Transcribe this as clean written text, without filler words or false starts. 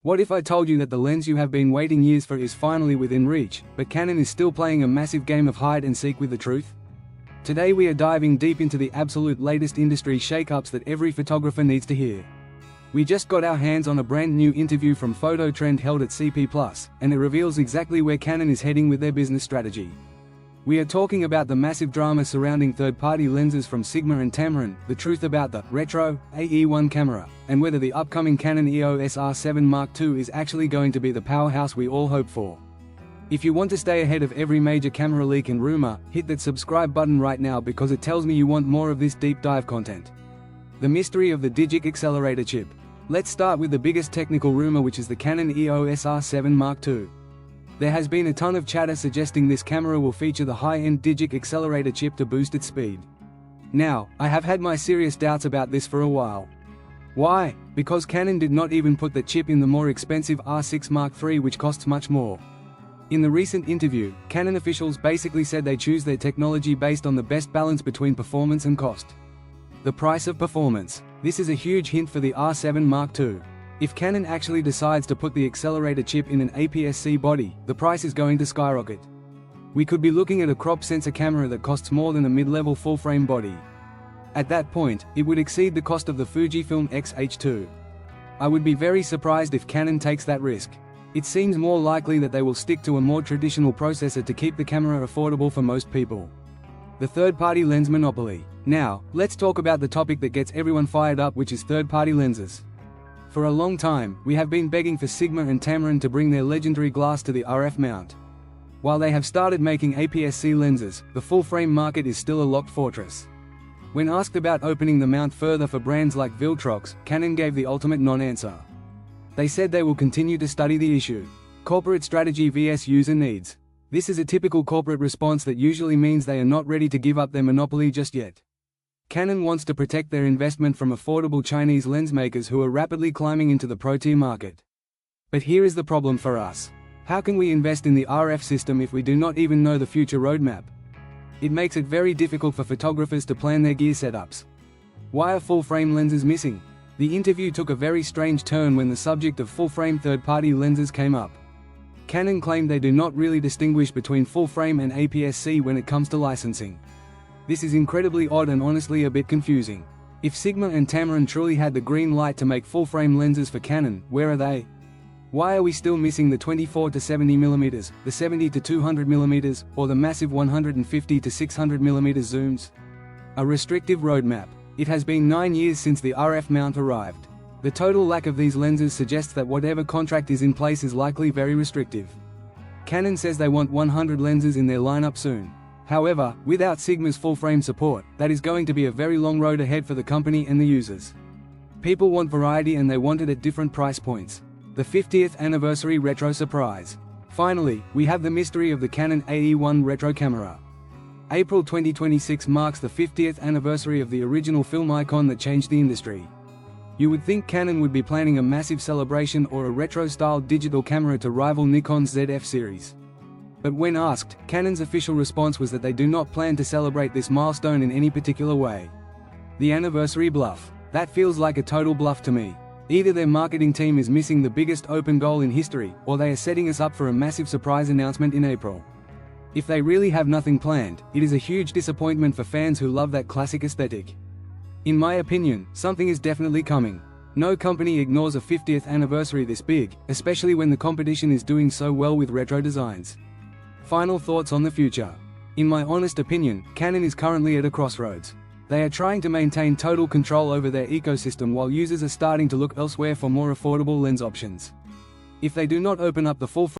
What if I told you that the lens you have been waiting years for is finally within reach, but Canon is still playing a massive game of hide and seek with the truth? Today we are diving deep into the absolute latest industry shakeups that every photographer needs to hear. We just got our hands on a brand new interview from Photo Trend held at CP+, and it reveals exactly where Canon is heading with their business strategy. We are talking about the massive drama surrounding third-party lenses from Sigma and Tamron, the truth about the Retro AE-1 camera, and whether the upcoming Canon EOS R7 Mark II is actually going to be the powerhouse we all hope for. If you want to stay ahead of every major camera leak and rumor, hit that subscribe button right now because it tells me you want more of this deep dive content. The mystery of the Digic Accelerator Chip. Let's start with the biggest technical rumor, which is the Canon EOS R7 Mark II. There has been a ton of chatter suggesting this camera will feature the high-end Digic Accelerator Chip to boost its speed. Now, I have had my serious doubts about this for a while. Why? Because Canon did not even put the chip in the more expensive R6 Mark III, which costs much more. In the recent interview, Canon officials basically said they choose their technology based on the best balance between performance and cost. The price of performance. This is a huge hint for the R7 Mark II. If Canon actually decides to put the accelerator chip in an APS-C body, the price is going to skyrocket. We could be looking at a crop sensor camera that costs more than a mid-level full-frame body. At that point, it would exceed the cost of the Fujifilm X-H2. I would be very surprised if Canon takes that risk. It seems more likely that they will stick to a more traditional processor to keep the camera affordable for most people. The third-party lens monopoly. Now, let's talk about the topic that gets everyone fired up, which is third-party lenses. For a long time, we have been begging for Sigma and Tamron to bring their legendary glass to the RF mount. While they have started making APS-C lenses, the full-frame market is still a locked fortress. When asked about opening the mount further for brands like Viltrox, Canon gave the ultimate non-answer. They said they will continue to study the issue. Corporate strategy vs user needs. This is a typical corporate response that usually means they are not ready to give up their monopoly just yet. Canon wants to protect their investment from affordable Chinese lens makers who are rapidly climbing into the pro-tier market. But here is the problem for us. How can we invest in the RF system if we do not even know the future roadmap? It makes it very difficult for photographers to plan their gear setups. Why are full-frame lenses missing? The interview took a very strange turn when the subject of full-frame third-party lenses came up. Canon claimed they do not really distinguish between full-frame and APS-C when it comes to licensing. This is incredibly odd and honestly a bit confusing. If Sigma and Tamron truly had the green light to make full-frame lenses for Canon, where are they? Why are we still missing the 24 to 70 mm, the 70 to 200 mm, or the massive 150 to 600 mm zooms? A restrictive roadmap. It has been 9 years since the RF mount arrived. The total lack of these lenses suggests that whatever contract is in place is likely very restrictive. Canon says they want 100 lenses in their lineup soon. However, without Sigma's full-frame support, that is going to be a very long road ahead for the company and the users. People want variety and they want it at different price points. The 50th anniversary retro surprise. Finally, we have the mystery of the Canon AE-1 Retro camera. April 2026 marks the 50th anniversary of the original film icon that changed the industry. You would think Canon would be planning a massive celebration or a retro-style digital camera to rival Nikon's ZF series. But when asked, Canon's official response was that they do not plan to celebrate this milestone in any particular way. The anniversary bluff. That feels like a total bluff to me. Either their marketing team is missing the biggest open goal in history, or they are setting us up for a massive surprise announcement in April. If they really have nothing planned, it is a huge disappointment for fans who love that classic aesthetic. In my opinion, something is definitely coming. No company ignores a 50th anniversary this big, especially when the competition is doing so well with retro designs. Final thoughts on the future. In my honest opinion, Canon is currently at a crossroads. They are trying to maintain total control over their ecosystem while users are starting to look elsewhere for more affordable lens options. If they do not open up the full